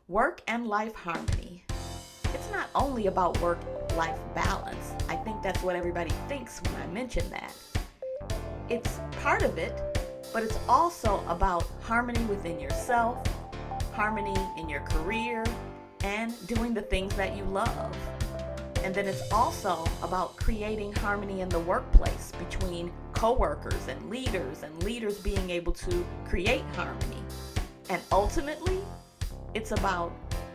work and life harmony. It's not only about work-life balance. I think that's what everybody thinks when I mention that. It's part of it, but it's also about harmony within yourself, harmony in your career, and doing the things that you love. And then it's also about creating harmony in the workplace between coworkers and leaders being able to create harmony. And ultimately, it's about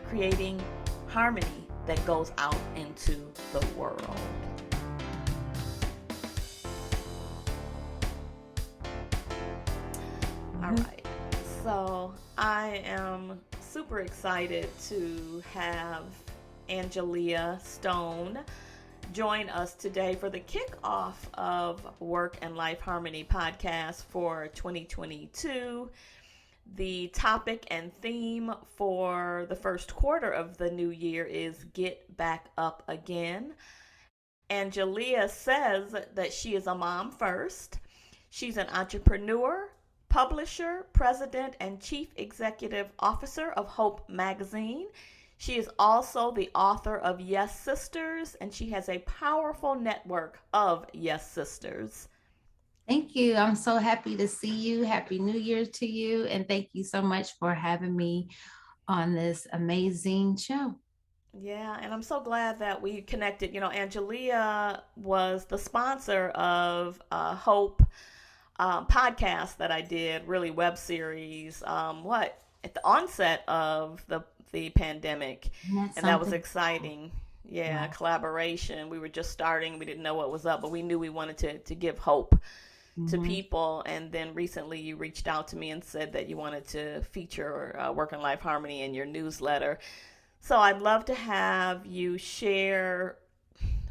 creating harmony that goes out into the world. All right. So I am super excited to have Angelia Stone join us today for the kickoff of Work and Life Harmony podcast for 2022. The topic and theme for the first quarter of the new year is Get Back Up Again. Angelia says that she is a mom first. She's an entrepreneur, publisher, president, and chief executive officer of Hope magazine. She is also the author of Yes Sisters, and she has a powerful network of Yes Sisters. Thank you. I'm so happy to see you. Happy New Year to you. And thank you so much for having me on this amazing show. Yeah, and I'm so glad that we connected. You know, Angelia was the sponsor of Hope podcast that I did, really web series, at the onset of the pandemic. And that was exciting. Yeah, collaboration. We were just starting. We didn't know what was up, but we knew we wanted to give hope to people. And then recently you reached out to me and said that you wanted to feature Work and Life Harmony in your newsletter. So I'd love to have you share,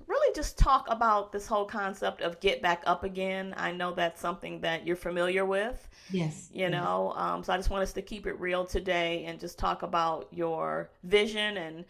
really just talk about this whole concept of get back up again. I know that's something that you're familiar with. Yes. So I just want us to keep it real today and just talk about your vision and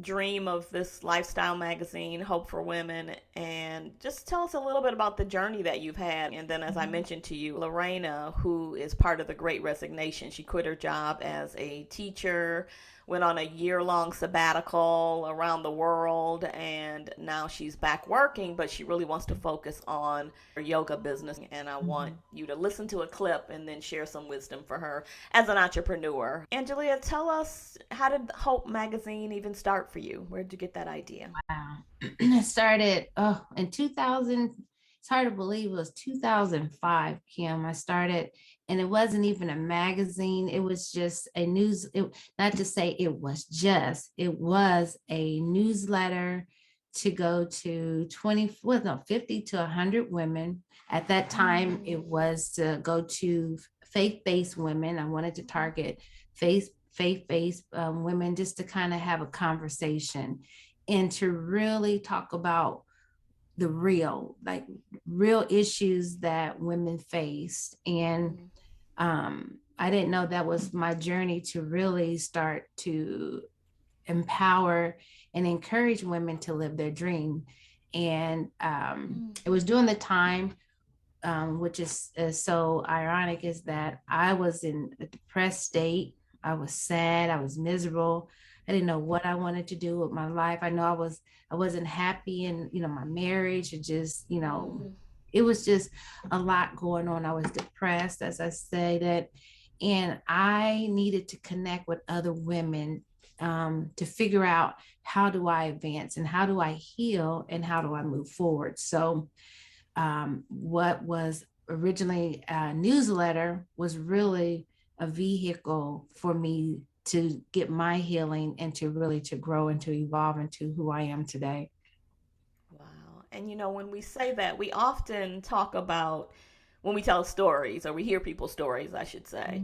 dream of this lifestyle magazine, Hope for Women, and just tell us a little bit about the journey that you've had. And then, as I mentioned to you, Lorena, who is part of the Great Resignation, she quit her job as a teacher, went on a year-long sabbatical around the world, and now she's back working, but she really wants to focus on her yoga business. And I want you to listen to a clip and then share some wisdom for her as an entrepreneur. Angelia, tell us, how did Hope magazine even start for you? Where did you get that idea? Wow. It started in 2000. It's hard to believe it was 2005, Kim. I started, and it wasn't even a magazine. It was just a not to say it was a newsletter to go to 50 to 100 women. At that time, it was to go to faith-based women. I wanted to target faith-based women, just to kind of have a conversation and to really talk about the real issues that women faced. And I didn't know that was my journey to really start to empower and encourage women to live their dream. And it was during the time, which is so ironic, is that I was in a depressed state. I was sad. I was miserable. I didn't know what I wanted to do with my life. I know I wasn't happy in, my marriage. It just, it was just a lot going on. I was depressed, as I said, and I needed to connect with other women to figure out, how do I advance and how do I heal and how do I move forward? So what was originally a newsletter was really a vehicle for me to get my healing and to really to grow and to evolve into who I am today. Wow. And when we say that, we often talk about, when we tell stories, or we hear people's stories, I should say,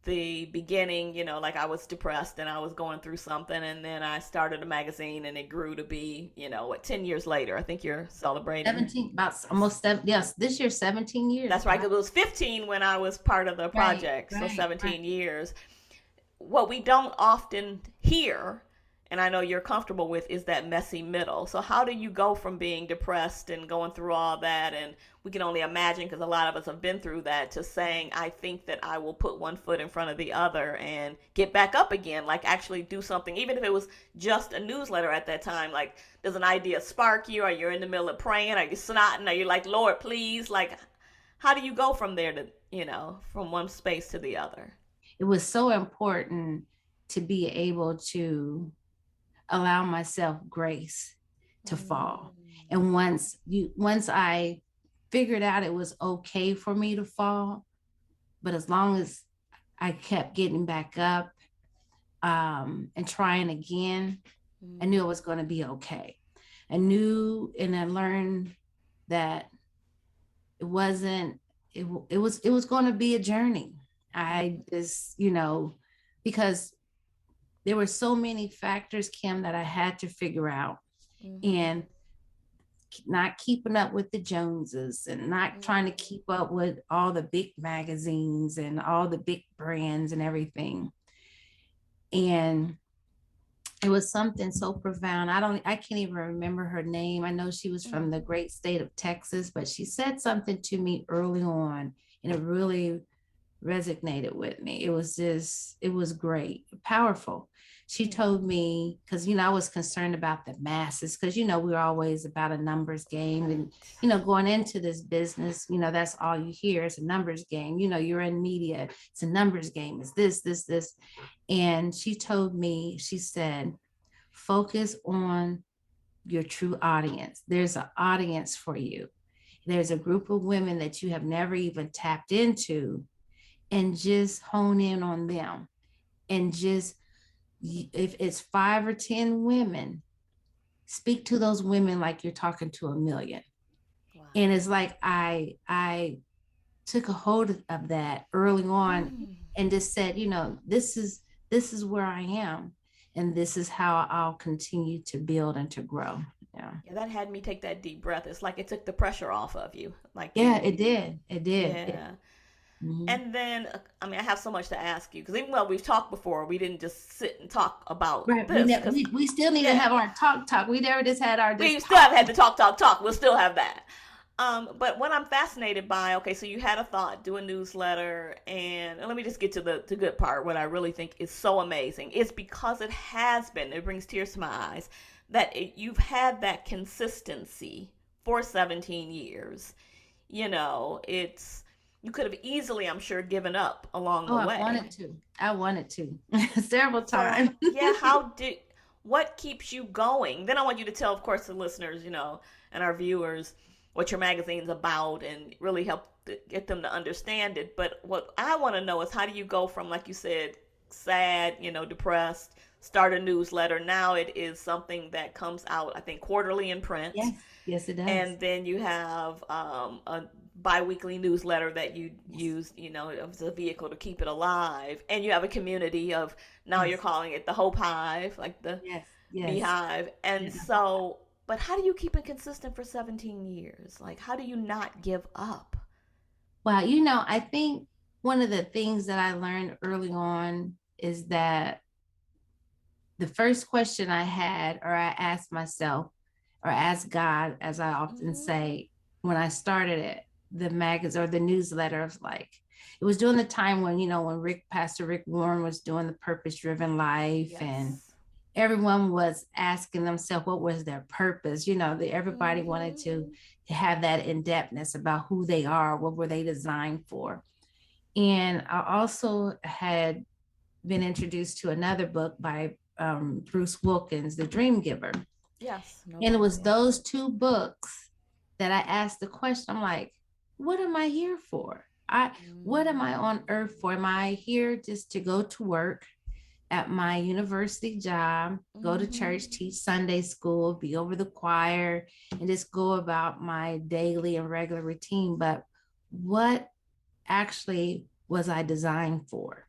the beginning, like I was depressed and I was going through something, and then I started a magazine and it grew to be, 10 years later. I think you're celebrating 17, about almost 7. Yes, this year 17 years. That's right, because it was 15 when I was part of the project. So 17 years. What we don't often hear and I know you're comfortable with, is that messy middle. So how do you go from being depressed and going through all that, and we can only imagine because a lot of us have been through that, to saying, I think that I will put one foot in front of the other and get back up again, like actually do something, even if it was just a newsletter at that time. Like, does an idea spark you? Are you in the middle of praying? Are you snotting? Are you like, Lord, please? Like, how do you go from there to, from one space to the other? It was so important to be able to allow myself grace to fall. And once I figured out it was okay for me to fall, but as long as I kept getting back up and trying again, I knew it was going to be okay. I knew, and I learned that it wasn't, it was going to be a journey. I just, because there were so many factors, Kim, that I had to figure out. And not keeping up with the Joneses, and not trying to keep up with all the big magazines and all the big brands and everything. And it was something so profound. I can't even remember her name. I know she was from the great state of Texas, but she said something to me early on, and it really resonated with me. It was great, powerful. She told me, because, I was concerned about the masses, because, we're always about a numbers game. And, going into this business, that's all you hear is a numbers game. You're in media, it's a numbers game. It's this. And she told me, she said, focus on your true audience. There's an audience for you. There's a group of women that you have never even tapped into, and just hone in on them. And just, if it's 5 or 10 women, speak to those women like you're talking to a million. Wow. And it's like I took a hold of that early on, and just said, this is where I am, and this is how I'll continue to build and to grow. Yeah, that had me take that deep breath. It's like it took the pressure off of you. Like, it did. Yeah. And then, I have so much to ask you, because even though we've talked before, we didn't just sit and talk about this. We still need to have our talk. We never just had our. We still haven't had the talk. We'll still have that. But what I'm fascinated by, okay, so you had a thought, do a newsletter, and let me just get to the good part. What I really think is so amazing is because it brings tears to my eyes, that you've had that consistency for 17 years. You could have easily, I'm sure, given up along the way. I wanted to several times. What keeps you going? Then I want you to tell, of course, the listeners, and our viewers, what your magazine's about, and really help get them to understand it. But what I want to know is, how do you go from, like you said, sad, depressed, start a newsletter. Now it is something that comes out, I think, quarterly in print. Yes, it does. And then you have a bi-weekly newsletter that you use, as a vehicle to keep it alive. And you have a community of, now you're calling it the Hope Hive, like the Beehive. And so, but how do you keep it consistent for 17 years? Like, how do you not give up? Well, I think one of the things that I learned early on is that the first question I had, or I asked myself, or asked God, as I often say, when I started it, the magazine or the newsletter, of like, it was during the time when, when Pastor Rick Warren was doing the Purpose Driven Life, and everyone was asking themselves what was their purpose. Everybody wanted to have that in-depthness about who they are, what were they designed for. And I also had been introduced to another book by Bruce Wilkins, The Dream Giver. Yes. And it was those two books that I asked the question. I'm like, what am I here for? What am I on earth for? Am I here just to go to work at my university job, go to church, teach Sunday school, be over the choir, and just go about my daily and regular routine? But what actually was I designed for?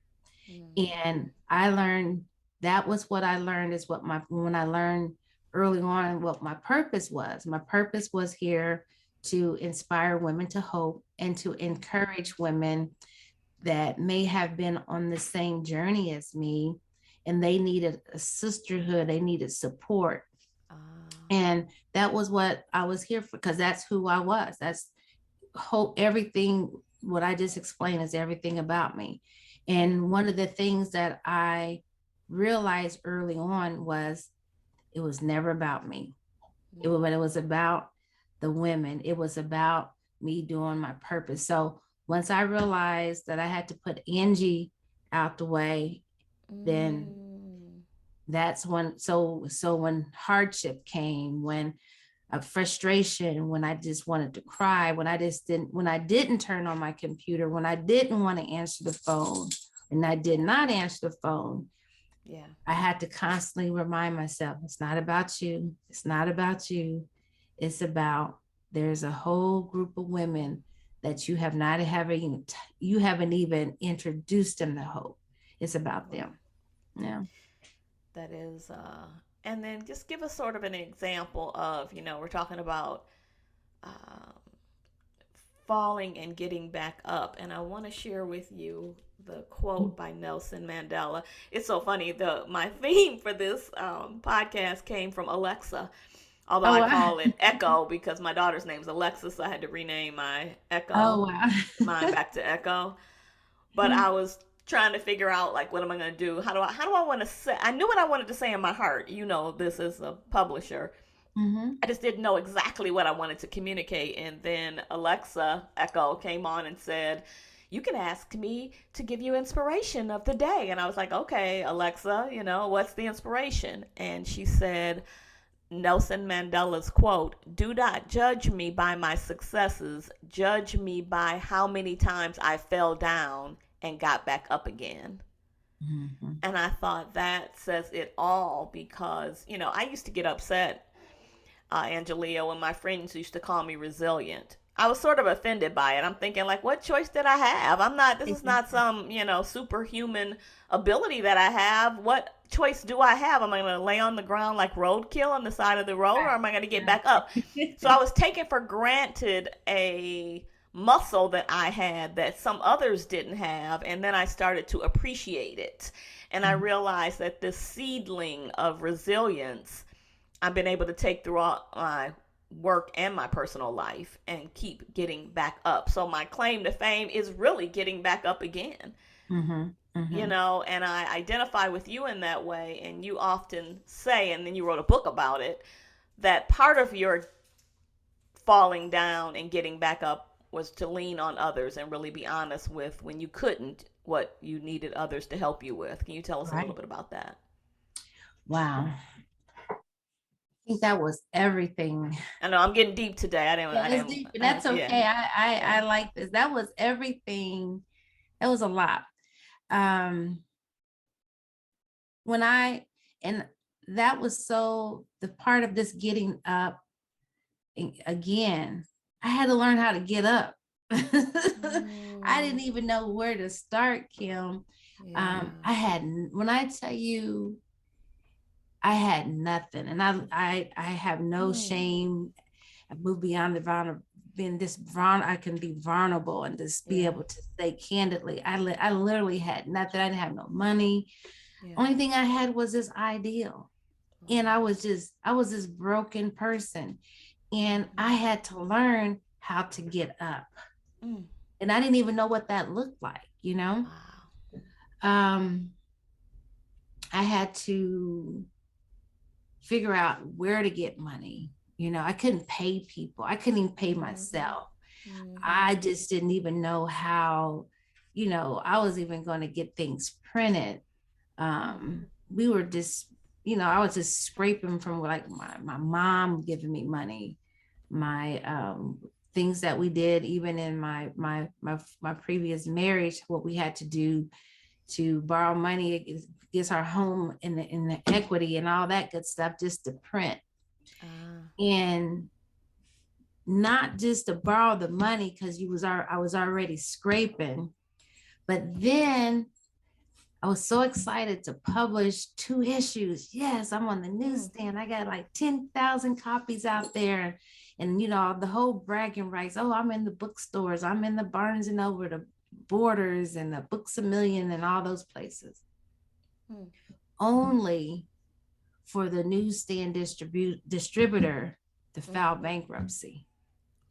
And I learned, that was what I learned, is when I learned early on what my purpose was. My purpose was here to inspire women to hope, and to encourage women that may have been on the same journey as me, and they needed a sisterhood, they needed support. Ah. And that was what I was here for, because that's who I was. That's whole everything. What I just explained is everything about me. And one of the things that I realized early on was it was never about me. But it was about the women. It was about me doing my purpose. So once I realized that I had to put Angie out the way, then that's when, so when hardship came, when frustration, when I just wanted to cry, when I didn't turn on my computer, when I didn't want to answer the phone, and I did not answer the phone, Yeah. I had to constantly remind myself, it's not about you. It's not about you. It's about, there's a whole group of women that you haven't even introduced them to hope. It's about them. Yeah. That is, and then just give us sort of an example of, we're talking about um, falling and getting back up. And I want to share with you the quote by Nelson Mandela. It's so funny. My theme for this podcast came from Alexa, although Oh I wow. call it Echo because my daughter's name's Alexa, so I had to rename my Oh Echo, wow. mine back to Echo. But I was trying to figure out like what am I going to do? How do I want to say? I knew what I wanted to say in my heart. This is a publisher. Mm-hmm. I just didn't know exactly what I wanted to communicate. And then Alexa Echo came on and said, "You can ask me to give you inspiration of the day." And I was like, "Okay, Alexa, what's the inspiration?" And she said, Nelson Mandela's quote, "Do not judge me by my successes. Judge me by how many times I fell down and got back up again." Mm-hmm. And I thought that says it all because, I used to get upset, Angelia, when my friends used to call me resilient. I was sort of offended by it. I'm thinking, like, what choice did I have? This is not some, superhuman ability that I have. What choice do I have? Am I going to lay on the ground like roadkill on the side of the road, or am I going to get back up? So I was taking for granted a muscle that I had that some others didn't have. And then I started to appreciate it. And I realized that this seedling of resilience I've been able to take throughout my work and my personal life and keep getting back up. So my claim to fame is really getting back up again. Mm-hmm. Mm-hmm. And I identify with you in that way. And you often say, and then you wrote a book about it, that part of your falling down and getting back up was to lean on others and really be honest with when you couldn't, what you needed others to help you with. Can you tell us a little Right. bit about that? Wow. I think that was everything. I know I'm getting deep today. Yeah, it's deep, and that's Yeah, okay. I yeah. like this. That was everything. That was a lot. Um, when I and that was so the part of this getting up again. I had to learn how to get up. I didn't Mm, even know where to start, Kim. yeah. When I tell you I had nothing, and I have no Mm, shame. I moved beyond the vulnerable, being this vulnerable. I can be vulnerable and just be yeah. able to say candidly. I literally had nothing. I didn't have no money. Yeah. Only thing I had was this ideal, and I was this broken person, and I had to learn how to get up, Mm, and I didn't even know what that looked like. wow. Um, I had to figure out where to get money. I couldn't pay people. I couldn't even pay Mm-hmm. myself. Mm-hmm. I just didn't even know how, I was even going to get things printed. Mm, We were just, I was just scraping from like my mom giving me money, my things that we did even in my previous marriage, what we had to do to borrow money against our home in the equity and all that good stuff just to print. ah. And not just to borrow the money because I was already scraping, but then I was so excited to publish 2 issues. Yes, I'm on the Mm, newsstand. I got like 10,000 copies out there. And the whole bragging rights. Oh, I'm in the bookstores. I'm in the Barnes and Noble, the Borders and the Books a Million and all those places. mm, only for the newsstand distributor to file bankruptcy.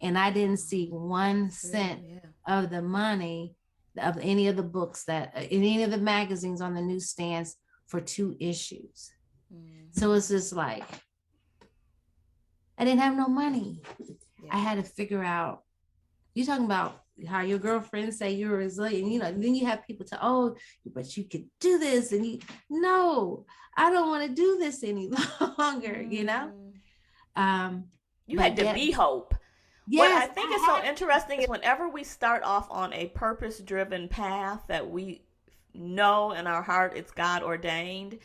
And I didn't see 1 cent of the money of any of the books that in any of the magazines on the newsstands for 2 issues. So it's just like, I didn't have no money. I had to figure out, you're talking about how your girlfriends say you're resilient, you know, then you have people tell, oh, but you could do this. And no, I don't want to do this any longer, you know? You had to be hope. Yes, what I think is so interesting is whenever we start off on a purpose-driven path that we know in our heart it's God ordained,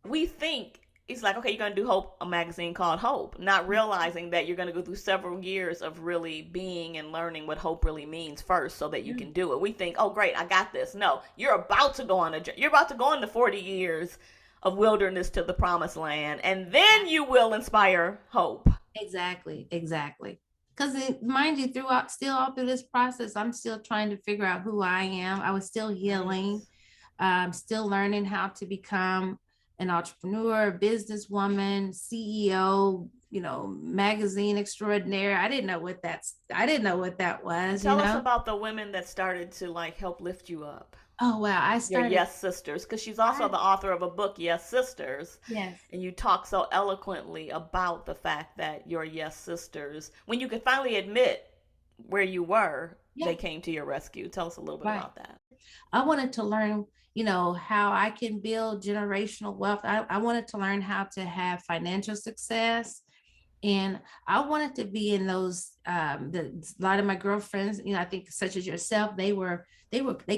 we think it's like, okay, you're going to do Hope, a magazine called Hope, not realizing that you're going to go through several years of really being and learning what hope really means first so that you can do it. We think, oh, great, I got this. No, you're about to go on you're about to go on the 40 years of wilderness to the promised land, and then you will inspire hope. Exactly. Because mind you, all through this process, I'm still trying to figure out who I am. I was still healing, still learning how to become an entrepreneur, businesswoman, CEO, you know, magazine extraordinaire. I didn't know what that was. Tell us about the women that started to like help lift you up. Oh, wow. I started. Your Yes Sisters, because she's also the author of a book, Yes Sisters. Yes. And you talk so eloquently about the fact that your Yes Sisters, when you could finally admit where you were, they came to your rescue. Tell us a little bit about that. I wanted to learn, you know, how I can build generational wealth. I wanted to learn how to have financial success. And I wanted to be in those, a lot of my girlfriends, you know, I think such as yourself, they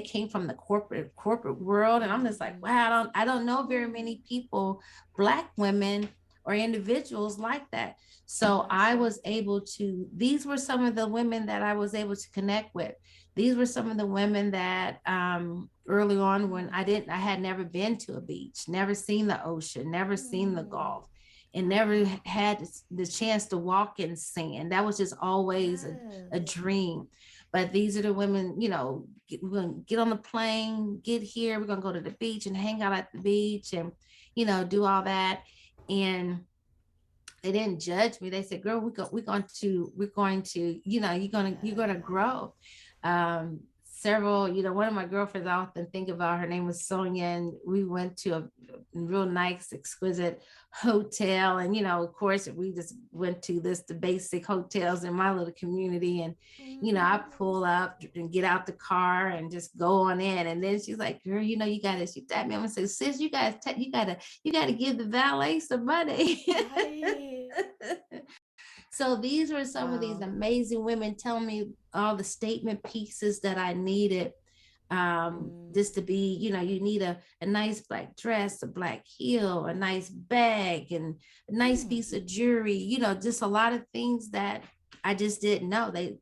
came from the corporate world. And I'm just like, wow, I don't know very many people, Black women or individuals like that. So I was able to, these were some of the women that I was able to connect with. These were some of the women that early on when I had never been to a beach, never seen the ocean, never seen the Gulf, and never had the chance to walk in sand. That was just always a dream. But these are the women, you know, we're going to get on the plane, get here, we're going to go to the beach and hang out at the beach and, you know, do all that. And they didn't judge me. They said, girl, we're going to, you know, you're going to grow. Several, you know, one of my girlfriends I often think about, her name was Sonia, and we went to a real nice, exquisite hotel. And, you know, of course, we just went to the basic hotels in my little community. And, you know, I pull up and get out the car and just go on in. And then she's like, girl, you know, you got to, she tapped me and said, sis, you got to give the valet some money. Right. So these were some of these amazing women telling me all the statement pieces that I needed, just to be, you know, you need a nice black dress, a black heel, a nice bag, and a nice piece of jewelry, you know, just a lot of things that I just didn't know. They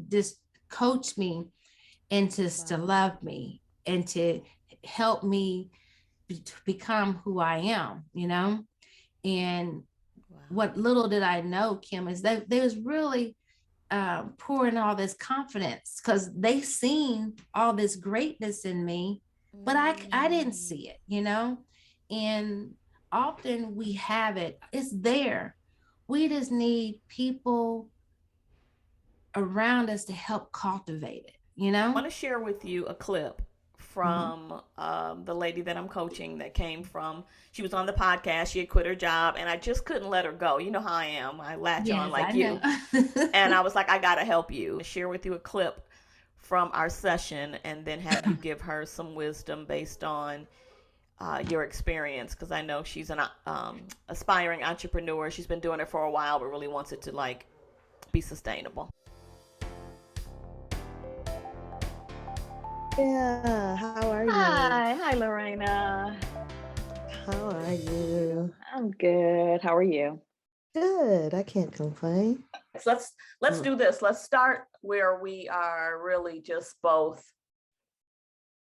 just coached me into to love me and to help me become who I am, you know. And what little did I know, Kim, is that they was really pouring all this confidence because they seen all this greatness in me, but I didn't see it, you know. And often we have it, it's there. We just need people around us to help cultivate it, you know. I want to share with you a clip from the lady that I'm coaching that came from, she was on the podcast, she had quit her job, and I just couldn't let her go. You know how I am, I latch on like you. And I was like, I gotta help you. I'll share with you a clip from our session and then have you give her some wisdom based on your experience, because I know she's an aspiring entrepreneur. She's been doing it for a while but really wants it to like be sustainable. Yeah, how are you? Hi, Lorena. How are you? I'm good. How are you? Good. I can't complain. So let's do this. Let's start where we are really just both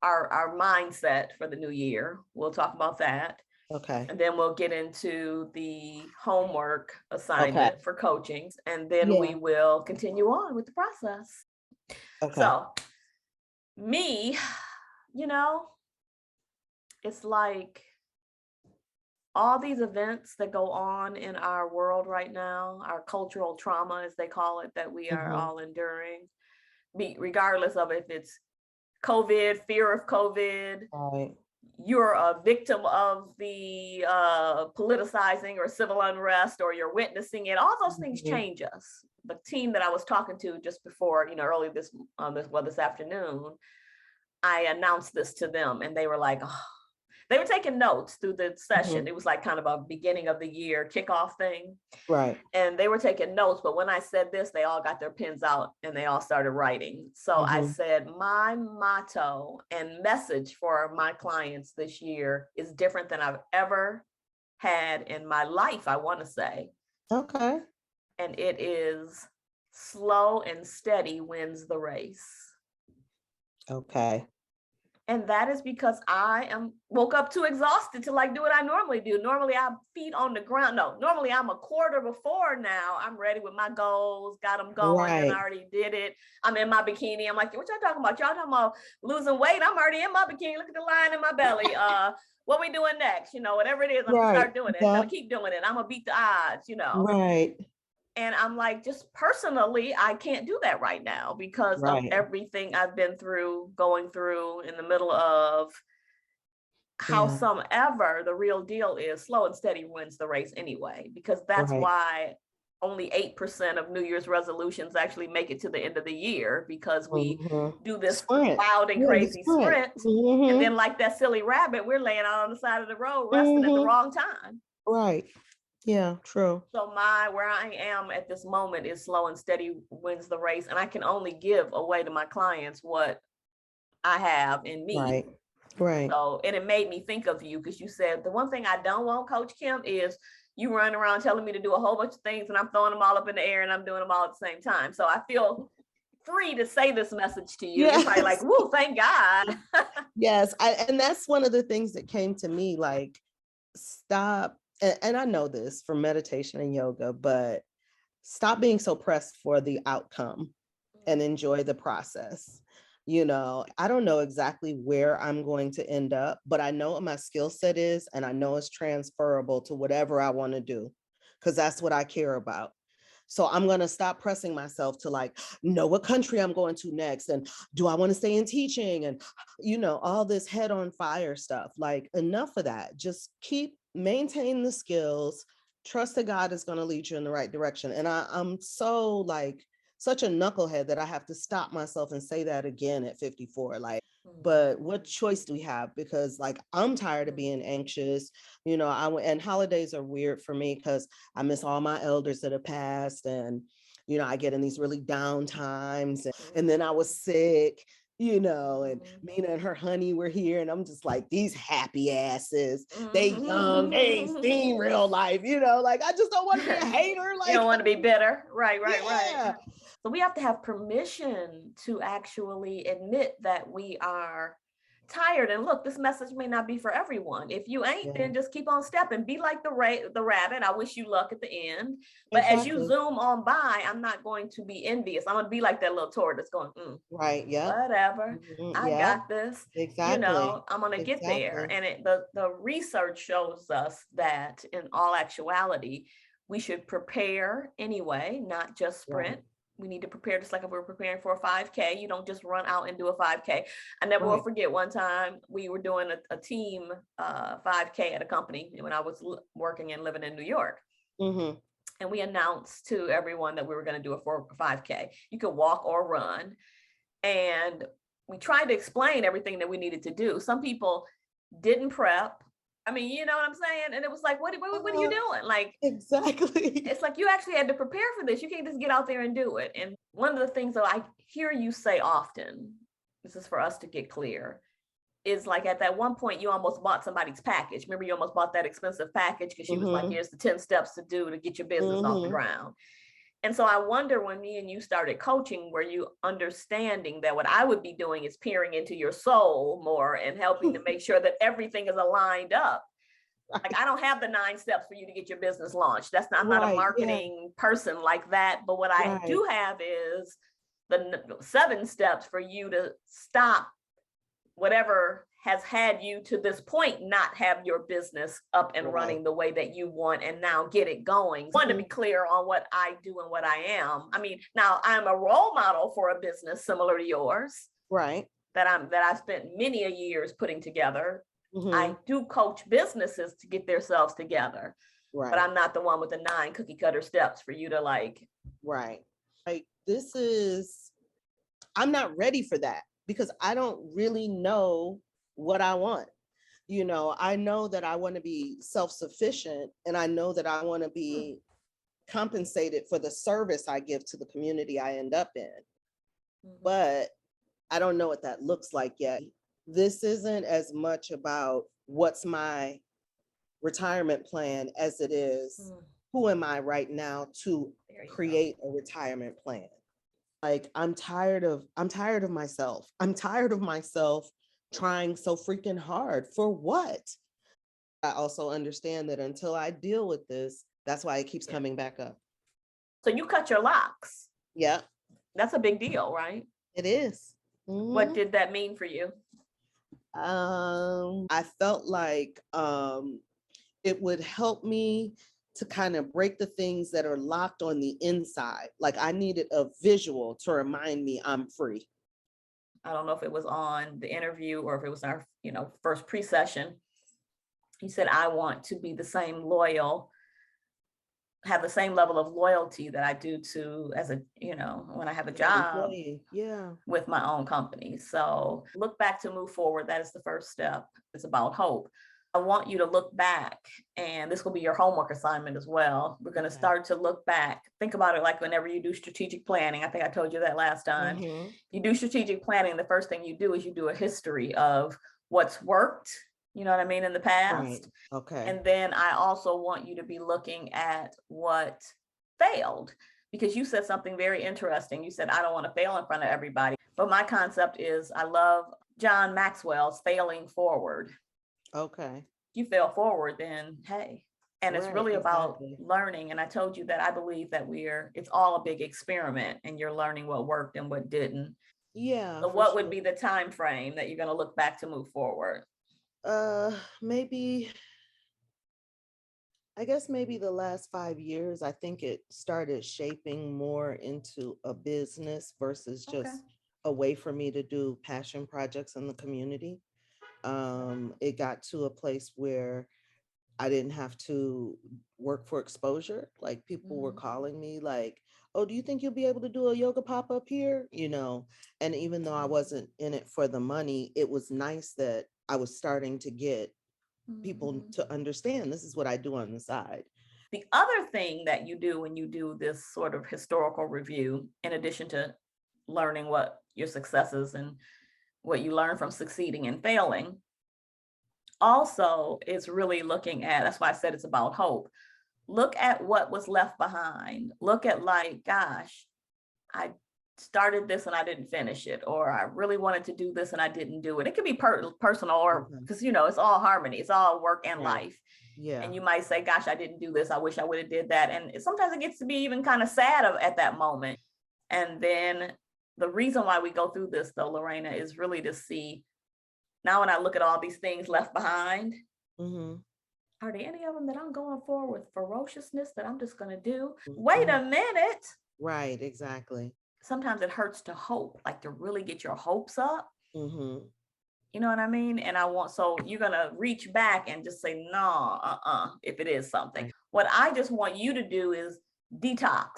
our mindset for the new year. We'll talk about that. Okay. And then we'll get into the homework assignment for coaching. And then we will continue on with the process. Okay. So me, you know, it's like all these events that go on in our world right now, our cultural trauma, as they call it, that we are all enduring, regardless of if it's COVID, fear of COVID, Right. you're a victim of the politicizing or civil unrest, or you're witnessing it. All those things change us. The team that I was talking to just before, early this afternoon, I announced this to them, and they were like, oh, they were taking notes through the session. It was like kind of a beginning of the year kickoff thing. Right. And they were taking notes, but when I said this, they all got their pens out and they all started writing. So I said, my motto and message for my clients this year is different than I've ever had in my life, I want to say. Okay. And it is slow and steady wins the race. Okay. And that is because I woke up too exhausted to do what I normally do. Normally I'm feet on the ground. No, normally I'm a quarter before now. I'm ready with my goals, got them going, and I already did it. I'm in my bikini. I'm like, what y'all talking about? Y'all talking about losing weight? I'm already in my bikini. Look at the line in my belly. What we doing next? Whatever it is, I'm gonna start doing it. I'm gonna keep doing it. I'm gonna beat the odds, Right. And I'm like, just personally, I can't do that right now because of everything I've been through, going through in the middle of howsoever the real deal is. Slow and steady wins the race anyway, because that's why only 8% of New Year's resolutions actually make it to the end of the year, because we do this wild and crazy sprint. And then like that silly rabbit, we're laying out on the side of the road, resting at the wrong time. Right. Yeah, true. So where I am at this moment is slow and steady wins the race. And I can only give away to my clients what I have in me. Right. Right. So, and it made me think of you, because you said the one thing I don't want, Coach Kim, is you running around telling me to do a whole bunch of things and I'm throwing them all up in the air and I'm doing them all at the same time. So I feel free to say this message to you. You're probably like, woo, thank God. Yes. And that's one of the things that came to me, like, stop. And I know this from meditation and yoga, but stop being so pressed for the outcome and enjoy the process. I don't know exactly where I'm going to end up, but I know what my skill set is, and I know it's transferable to whatever I want to do, because that's what I care about. So I'm going to stop pressing myself to know what country I'm going to next. And do I want to stay in teaching? And, all this head on fire stuff. Enough of that. Just maintain the skills, trust that God is going to lead you in the right direction. And I'm so such a knucklehead that I have to stop myself and say that again at 54. But what choice do we have? Because I'm tired of being anxious. And holidays are weird for me because I miss all my elders that have passed, and I get in these really down times, and then I was sick. And Mina and her honey were here, and I'm just like, these happy asses, they young, they ain't seen real life, I just don't want to be a hater. You don't want to be bitter. Right. So we have to have permission to actually admit that we are tired. And look, this message may not be for everyone. If you ain't, then just keep on stepping. Be like the rabbit. I wish you luck at the end. But as you zoom on by, I'm not going to be envious. I'm going to be like that little tortoise going, right, yeah, whatever. I got this. Exactly. I'm going to get there. And the research shows us that in all actuality, we should prepare anyway, not just sprint. Right. We need to prepare just like if we're preparing for a 5K. You don't just run out and do a 5K. I never will forget one time we were doing a team 5K at a company when I was working and living in New York. And we announced to everyone that we were going to do a 5K. You could walk or run. And we tried to explain everything that we needed to do. Some people didn't prep. I mean, you know what I'm saying? And it was like, what are you doing? Exactly. It's like you actually had to prepare for this. You can't just get out there and do it. And one of the things that I hear you say often, this is for us to get clear, is at that one point, you almost bought somebody's package. Remember, you almost bought that expensive package because she was like, here's the 10 steps to do to get your business off the ground. And so I wonder, when me and you started coaching, were you understanding that what I would be doing is peering into your soul more and helping to make sure that everything is aligned up? I don't have the 9 steps for you to get your business launched. I'm not a marketing person like that. But what I do have is the 7 steps for you to stop whatever has had you to this point not have your business up and running the way that you want and now get it going. I want to be clear on what I do and what I am. I mean, now I'm a role model for a business similar to yours. Right. That I spent many a years putting together. I do coach businesses to get themselves together. Right. But I'm not the one with the 9 cookie cutter steps for you to like. Right. Like I'm not ready for that because I don't really know what I want. You know, I know that I want to be self-sufficient and I know that I want to be compensated for the service I give to the community I end up in. But I don't know what that looks like yet. This isn't as much about what's my retirement plan as it is who am I right now to create a retirement plan. Like I'm tired of myself. I'm tired of myself trying so freaking hard for what? I also understand that until I deal with this, that's why it keeps coming back up. So you cut your locks. Yeah. That's a big deal, right? It is. Mm-hmm. What did that mean for you? I felt like it would help me to kind of break the things that are locked on the inside. Like I needed a visual to remind me I'm free. I don't know if it was on the interview or if it was our, first pre-session. He said, I want to be the same have the same level of loyalty that I do to when I have a job with my own company. So look back to move forward. That is the first step. It's about hope. I want you to look back, and this will be your homework assignment as well. We're going to start to look back. Think about it like whenever you do strategic planning. I think I told you that last time. You do strategic planning. The first thing you do is you do a history of what's worked, you know what I mean, in the past. Right. Okay. And then I also want you to be looking at what failed, because you said something very interesting. You said, I don't want to fail in front of everybody. But my concept is I love John Maxwell's failing forward. Okay. If you fail forward, then hey. And it's really about learning. And I told you that I believe that it's all a big experiment and you're learning what worked and what didn't. Yeah. So what would be the time frame that you're going to look back to move forward? Maybe the last 5 years. I think it started shaping more into a business versus just a way for me to do passion projects in the community. It got to a place where I didn't have to work for exposure. Like people were calling me like, oh, do you think you'll be able to do a yoga pop-up here? And even though I wasn't in it for the money, it was nice that I was starting to get people to understand this is what I do on the side. The other thing that you do when you do this sort of historical review, in addition to learning what your successes and what you learn from succeeding and failing, also is really looking at, that's why I said it's about hope. Look at what was left behind. Look at like, gosh, I started this and I didn't finish it, or I really wanted to do this and I didn't do it. It could be personal or because, it's all harmony. It's all work and life. Yeah. And you might say, gosh, I didn't do this. I wish I would have did that. And sometimes it gets to be even kind of sad at that moment. And then the reason why we go through this, though, Lorena, is really to see, now when I look at all these things left behind, are there any of them that I'm going for with ferociousness that I'm just going to do? Wait a minute. Right, exactly. Sometimes it hurts to hope, like to really get your hopes up. You know what I mean? And so you're going to reach back and just say, no, if it is something. Right. What I just want you to do is detox.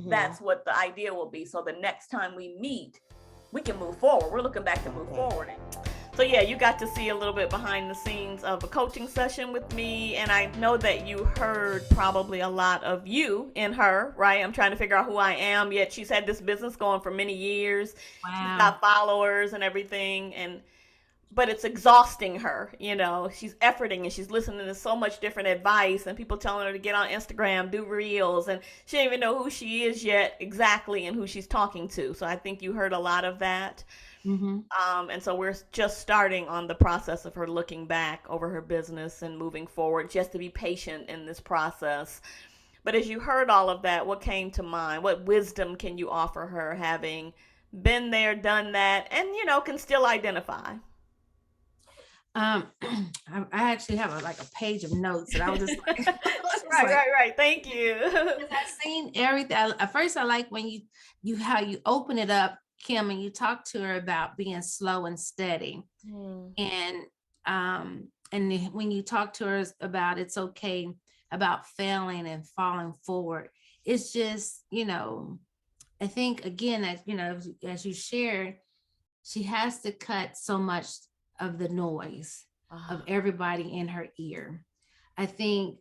That's what the idea will be. So the next time we meet, we can move forward. We're looking back to move forward. So yeah, you got to see a little bit behind the scenes of a coaching session with me. And I know that you heard probably a lot of you in her, right? I'm trying to figure out who I am. Yet she's had this business going for many years. Wow. She's got followers and everything. But it's exhausting her, she's efforting and she's listening to so much different advice and people telling her to get on Instagram, do reels, and she doesn't even know who she is yet exactly and who she's talking to. So I think you heard a lot of that. And so we're just starting on the process of her looking back over her business and moving forward, just to be patient in this process. But as you heard all of that, what came to mind? What wisdom can you offer her, having been there, done that, and, can still identify? I actually have like a page of notes, and I was just like, Right. Thank you. because I've seen everything. At first, I like when how you open it up, Kim, and you talk to her about being slow and steady, and when you talk to her about it's okay about failing and falling forward, it's just, I think again, as you shared, she has to cut so much of the noise of everybody in her ear. I think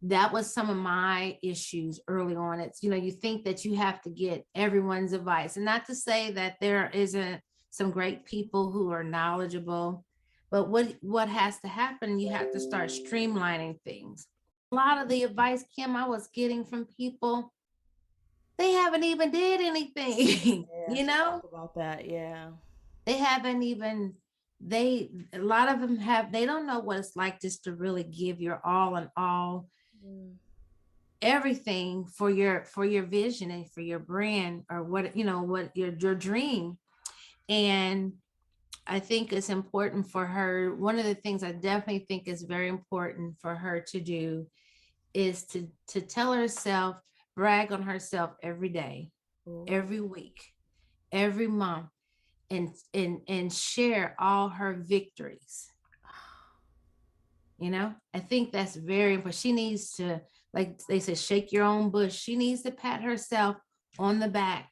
that was some of my issues early on. It's, you think that you have to get everyone's advice, and not to say that there isn't some great people who are knowledgeable, but what has to happen, you have to start streamlining things. A lot of the advice, Kim, I was getting from people, they haven't even did anything. Talk about that. Yeah. They haven't even, a lot of them they don't know what it's like just to really give your all and all, everything for your vision and for your brand, or what your dream. And I think it's important for her. One of the things I definitely think is very important for her to do is to tell herself, brag on herself every day, every week, every month, and share all her victories. I think that's very important. She needs to, like they said, shake your own bush. She needs to pat herself on the back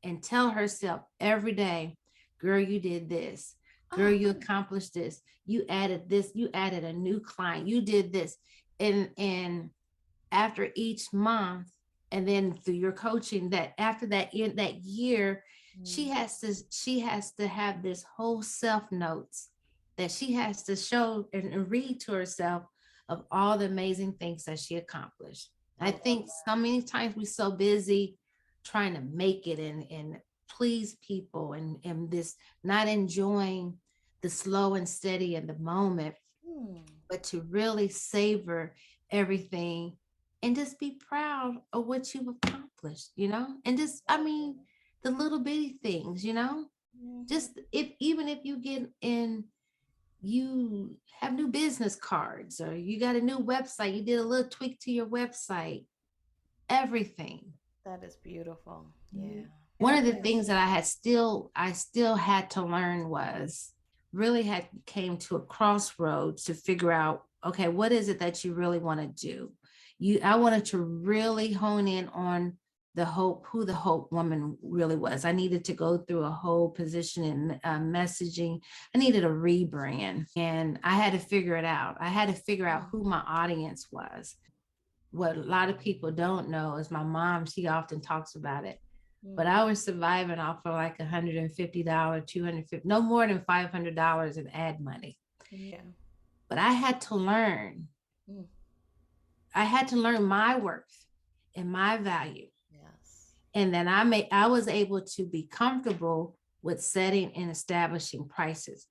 and tell herself every day, girl, you did this. Girl, you accomplished this. You added this. You added a new client. You did this. And after each month, and then through your coaching, that after that year, she has to have this whole self notes that she has to show and read to herself of all the amazing things that she accomplished. I think so many times we're so busy trying to make it and please people, and this not enjoying the slow and steady in the moment, but to really savor everything and just be proud of what you've accomplished, and just, the little bitty things, just even if you get in, you have new business cards, or you got a new website, you did a little tweak to your website, everything. That is beautiful. Yeah. One of the things that I still had to learn was really came to a crossroads to figure out, okay, what is it that you really want to do? I wanted to really hone in on who the Hope woman really was. I needed to go through a whole position and messaging. I needed a rebrand, and I had to figure it out. I had to figure out who my audience was. What a lot of people don't know is my mom, she often talks about it, but I was surviving off of like $150, $250, no more than $500 in ad money. Yeah. But I had to learn. I had to learn my worth and my value. Yes. And then I was able to be comfortable with setting and establishing prices.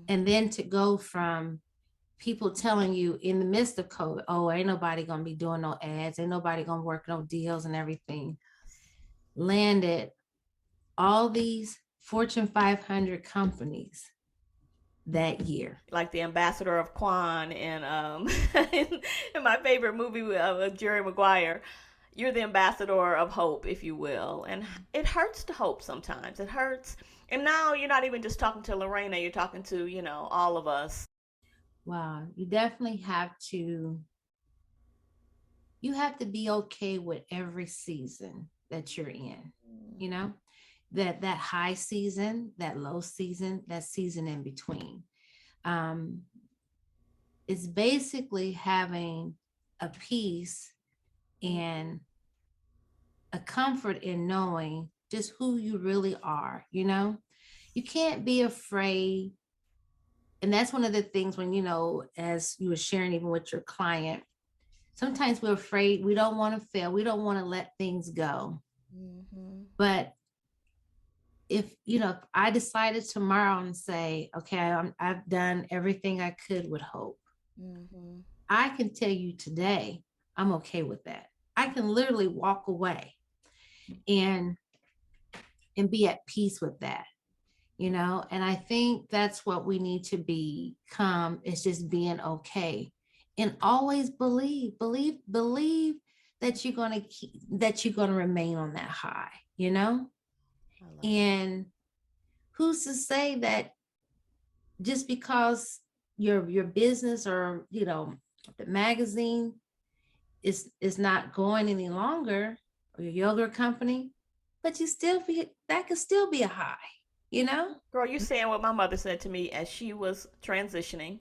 And then to go from people telling you in the midst of COVID, oh, ain't nobody gonna be doing no ads, ain't nobody gonna work no deals and everything, landed all these Fortune 500 companies that year. Like the ambassador of Quan in in my favorite movie with Jerry Maguire. You're the ambassador of hope, if you will. And it hurts to hope sometimes. It hurts. And now you're not even just talking to Lorena, you're talking to, all of us. Wow, you definitely have to be okay with every season that you're in, that high season, that low season, that season in between. It's basically having a peace and a comfort in knowing just who you really are. You can't be afraid. And that's one of the things when, as you were sharing, even with your client, sometimes we're afraid, we don't want to fail, we don't want to let things go. But if I decided tomorrow and say, okay, I've done everything I could with hope, I can tell you today, I'm okay with that. I can literally walk away and be at peace with that. And I think that's what we need to become, is just being okay. And always believe that you're going to remain on that high, I love it. and who's to say that just because your business, or the magazine is not going any longer, or your yoga company, but that could still be a high. Girl, you saying what my mother said to me as she was transitioning.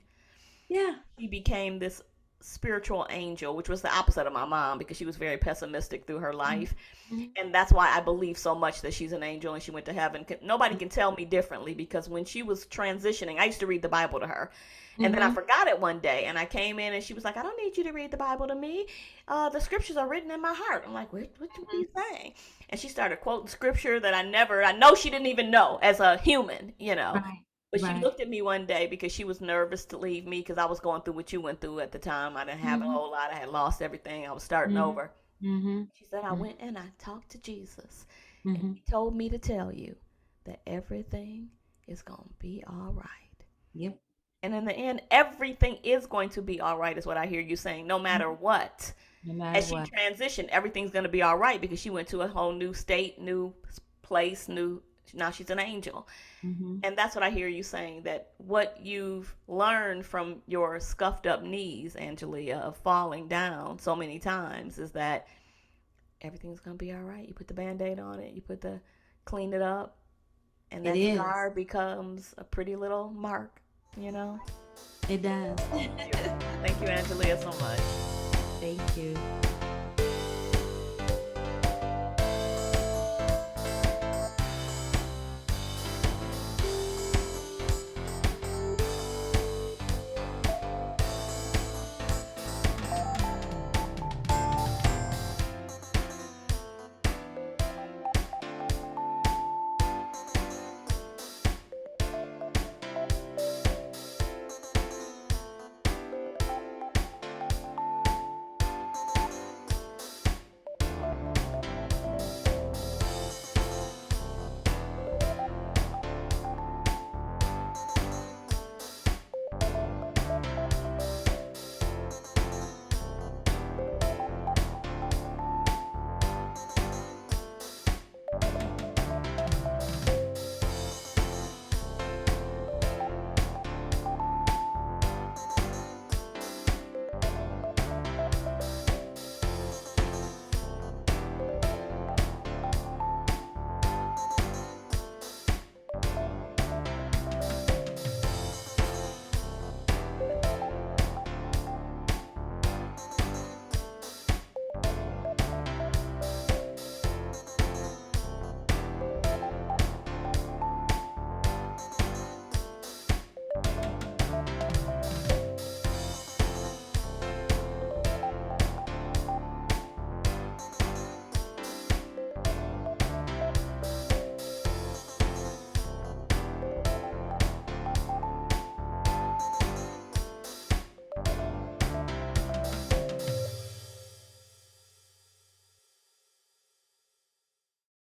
Yeah. She became this spiritual angel, which was the opposite of my mom because she was very pessimistic through her life. Mhm. And that's why I believe so much that she's an angel and she went to heaven. Nobody can tell me differently, because when she was transitioning, I used to read the Bible to her. And then I forgot it one day, and I came in and she was like, I don't need you to read the Bible to me. The scriptures are written in my heart. I'm like, what are you saying? And she started quoting scripture that I know she didn't even know as a human, Right. But she Right. looked at me one day because she was nervous to leave me, because I was going through what you went through at the time. I didn't have a whole lot. I had lost everything. I was starting Mhm. over. Mm-hmm. She said, I went and I talked to Jesus, and Mm-hmm. he told me to tell you that everything is going to be all right. Yep. And in the end, everything is going to be all right, is what I hear you saying, no matter what. No matter As she what. transitioned, everything's going to be all right, because she went to a whole new state, new place, now she's an angel. Mm-hmm. And that's what I hear you saying, that what you've learned from your scuffed up knees, Angelia, of falling down so many times, is that everything's going to be all right. You put the Band-Aid on it, clean it up, and that It is. scar becomes a pretty little mark, It does. Thank you, Angelia, so much. Thank you.